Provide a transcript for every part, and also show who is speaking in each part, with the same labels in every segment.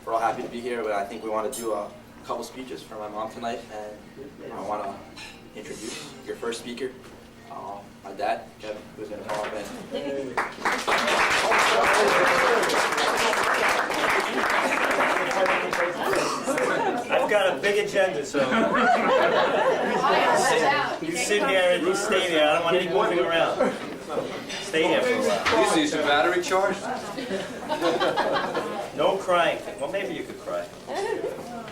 Speaker 1: we're all happy to be here, but I think we want to do a couple speeches for my mom tonight, and I want to introduce your first speaker, my dad, Kevin, who's going to come up and...
Speaker 2: I've got a big agenda, so you sit here and you stay there. I don't want any moving around. Stay here for a while.
Speaker 3: Is your battery charged?
Speaker 2: No crying. Well, maybe you could cry.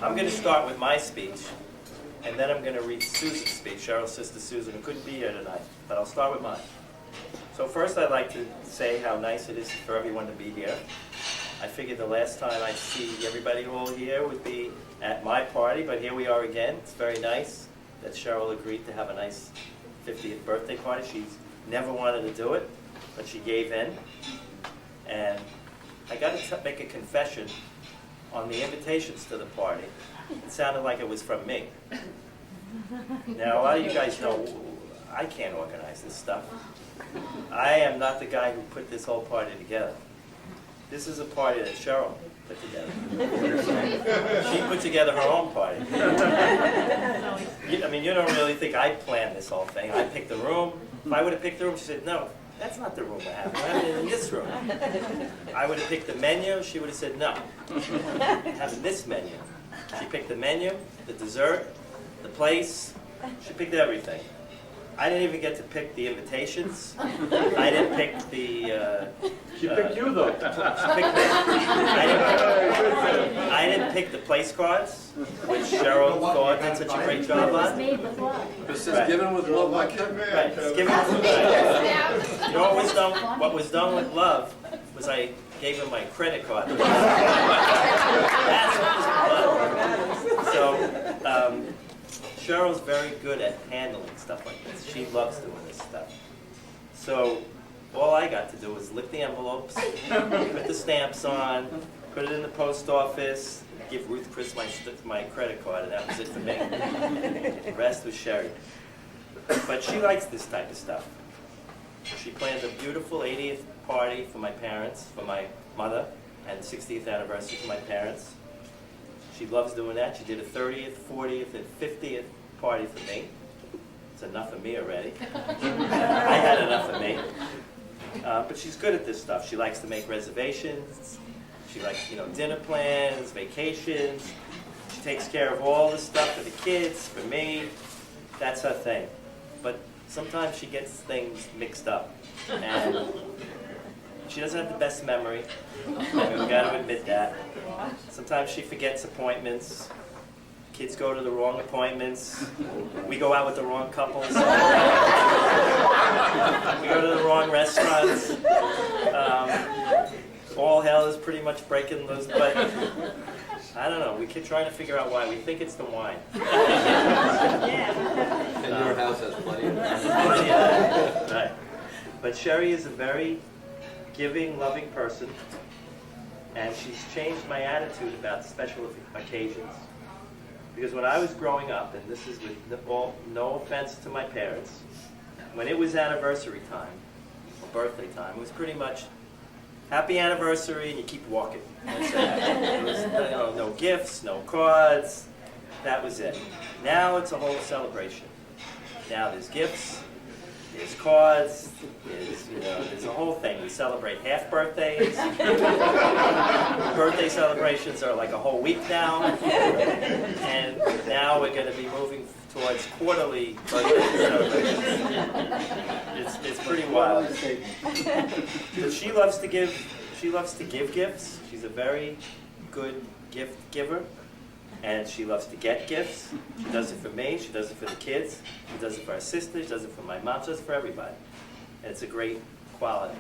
Speaker 2: I'm going to start with my speech, and then I'm going to read Susan's speech, Cheryl's sister Susan, who couldn't be here tonight, but I'll start with mine. So first I'd like to say how nice it is for everyone to be here. I figured the last time I'd see everybody all here would be at my party, but here we are again. It's very nice that Cheryl agreed to have a nice 50th birthday party. She's never wanted to do it, but she gave in. And I got to make a confession on the invitations to the party. It sounded like it was from me. Now, a lot of you guys know I can't organize this stuff. I am not the guy who put this whole party together. This is a party that Cheryl put together. She put together her own party. I mean, you don't really think I planned this whole thing. I picked the room. If I would have picked the room, she said, no, that's not the room we're having. We're having it in this room. I would have picked the menu. She would have said, no, having this menu. She picked the menu, the dessert, the place. She picked everything. I didn't even get to pick the invitations. I didn't pick the...
Speaker 3: She picked you, though.
Speaker 2: She picked me. I didn't pick the place cards, which Cheryl thought did such a great job on.
Speaker 3: It says given with love, like Kevin.
Speaker 2: Right, it's given with love. You know what was done with love was I gave him my credit card. That's what was with love. So, Cheryl's very good at handling stuff like this. She loves doing this stuff. So all I got to do was lick the envelopes, put the stamps on, put it in the post office, give Ruth Chris my credit card, and that was it for me. The rest was Sherry. But she likes this type of stuff. She planned a beautiful 80th party for my parents, for my mother, and 60th anniversary for my parents. She loves doing that. She did a 30th, 40th, and 50th party for me. It's enough of me already. I had enough of me. But she's good at this stuff. She likes to make reservations. She likes, dinner plans, vacations. She takes care of all the stuff for the kids, for me. That's her thing. But sometimes she gets things mixed up. And she doesn't have the best memory. We've got to admit that. Sometimes she forgets appointments. Kids go to the wrong appointments. We go out with the wrong couples. We go to the wrong restaurants. All hell is pretty much breaking loose, but I don't know. We keep trying to figure out why. We think it's the wine.
Speaker 3: And your house has plenty of that.
Speaker 2: Yeah, right. But Sherry is a very giving, loving person, and she's changed my attitude about special occasions. Because when I was growing up, and this is with no offense to my parents, when it was anniversary time, or birthday time, it was pretty much happy anniversary and you keep walking. There was no gifts, no cards, that was it. Now it's a whole celebration. Now there's gifts, there's cards, there's a whole thing. We celebrate half birthdays. Birthday celebrations are like a whole week now. And now we're going to be moving towards quarterly birthday celebrations. It's pretty wild. But she loves to give gifts. She's a very good gift giver. And she loves to get gifts. She does it for me, she does it for the kids, she does it for her sister, she does it for my mom, she does it for everybody. And it's a great quality.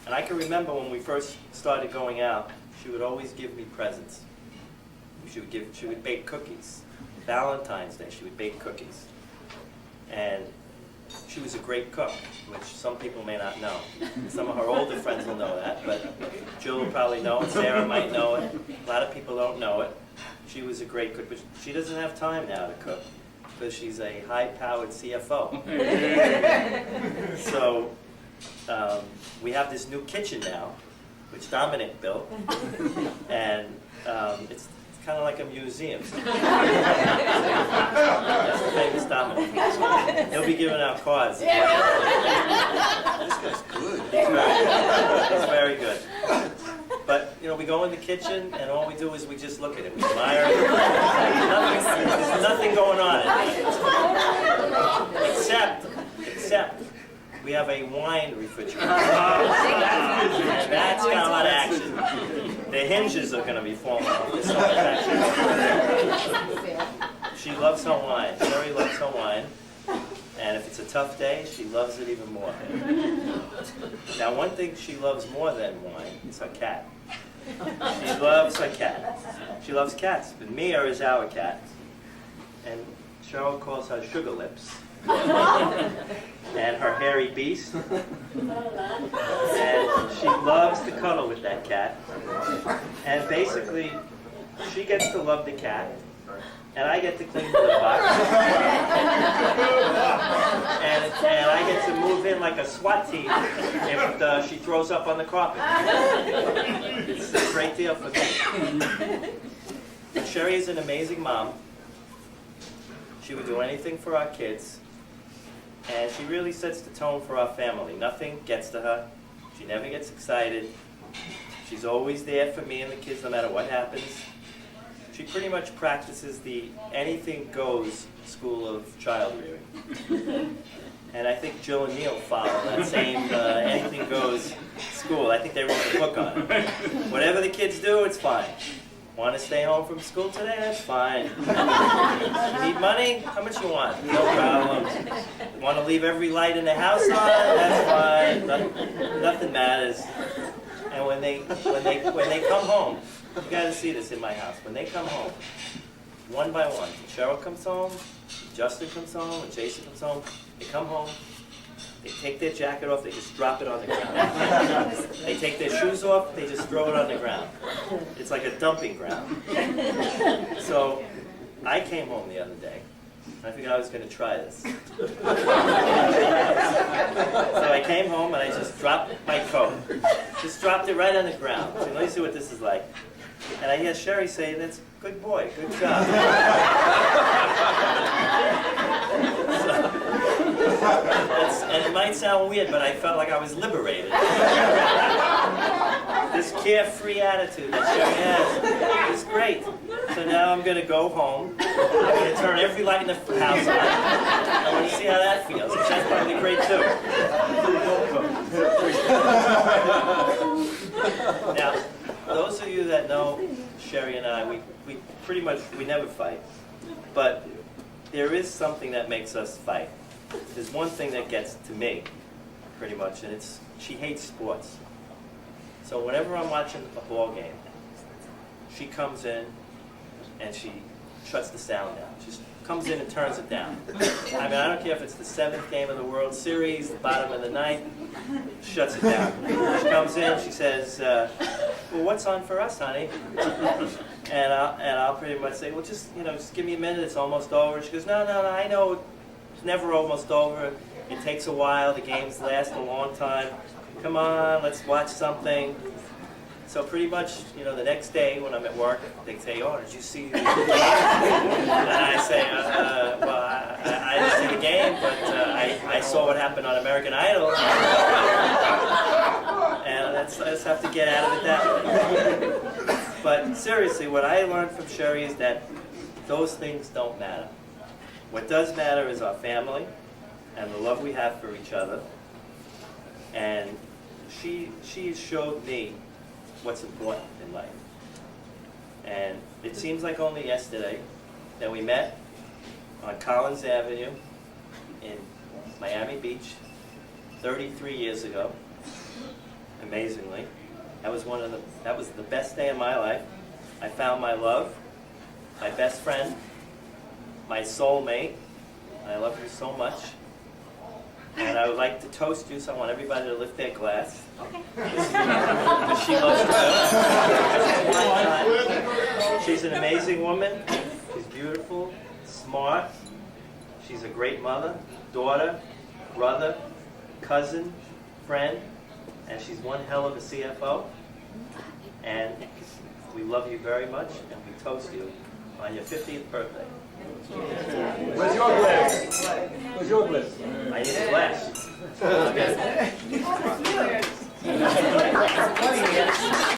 Speaker 2: And I can remember when we first started going out, she would always give me presents. She would bake cookies. Valentine's Day, she would bake cookies. And she was a great cook, which some people may not know. Some of her older friends will know that, but Jill will probably know it, Sarah might know it. A lot of people don't know it. She was a great cook, but she doesn't have time now to cook because she's a high-powered CFO. So we have this new kitchen now, which Dominic built. It's kind of like a museum. That's the famous Dominic. He'll be giving out cards.
Speaker 3: This guy's good.
Speaker 2: He's very good. But, you know, we go in the kitchen, and all we do is we just look at it. We admire it. There's nothing going on in it. Except, we have a wine refrigerator. And that's got a lot of action. The hinges are going to be falling off. There's so much action. She loves her wine. Sherry loves her wine. And if it's a tough day, she loves it even more. Now, one thing she loves more than wine is her cat. She loves her cat. She loves cats, but Mia is our cat. And Cheryl calls her Sugar Lips. And her hairy beast. And she loves to cuddle with that cat. And basically, she gets to love the cat. And I get to clean the litter box. and I get to move in like a SWAT team if she throws up on the carpet. It's a great deal for me. And Sherry is an amazing mom. She would do anything for our kids. And she really sets the tone for our family. Nothing gets to her. She never gets excited. She's always there for me and the kids no matter what happens. She pretty much practices the anything goes school of child rearing. And I think Jill and Neil follow that same anything goes school. I think they wrote a book on it. Whatever the kids do, it's fine. Want to stay home from school today? That's fine. You need money? How much you want? No problem. Want to leave every light in the house on? That's fine. Nothing matters. And when they come home, you got to see this in my house. When they come home, one by one, Cheryl comes home, Justin comes home, and Jason comes home. They come home, they take their jacket off, they just drop it on the ground. They take their shoes off, they just throw it on the ground. It's like a dumping ground. So I came home the other day, and I figured I was going to try this. So I came home and I just dropped my coat. Just dropped it right on the ground. So let me see what this is like. And I hear Sherry say, "That's good boy, good job." And it might sound weird, but I felt like I was liberated. This carefree attitude that Sherry has is great. So now I'm going to go home. I'm going to turn every light in the house on. I want to see how that feels. Which that's probably great too. Now, those of you that know Sherry and I, we pretty much, we never fight. But there is something that makes us fight. There's one thing that gets to me, pretty much, and it's she hates sports. So whenever I'm watching a ball game, she comes in and she shuts the sound down. She just comes in and turns it down. I mean, I don't care if it's the 7th game of the World Series, the bottom of the 9th, shuts it down. She comes in, she says, "Well, what's on for us, honey?" And I'll pretty much say, "Well, just give me a minute. It's almost over." She goes, No, I know it's never almost over. It takes a while. The games last a long time. Come on, let's watch something." So pretty much, the next day when I'm at work, they say, "Oh, did you see the game?" And I say, "Well, I didn't see the game, but I saw what happened on American Idol." And I just have to get out of it that way. But seriously, what I learned from Sherry is that those things don't matter. What does matter is our family and the love we have for each other. And she showed me what's important in life. And it seems like only yesterday that we met on Collins Avenue in Miami Beach 33 years ago. Amazingly. That was the best day of my life. I found my love, my best friend, my soulmate. I love her so much. And I would like to toast you, so I want everybody to lift their glass. Okay. Because she loves it. She's an amazing woman. She's beautiful, smart. She's a great mother, daughter, brother, cousin, friend. And she's one hell of a CFO. And we love you very much, and we toast you on your 50th birthday.
Speaker 4: Where's your glass? Where's your glass?
Speaker 2: I need a glass. Okay.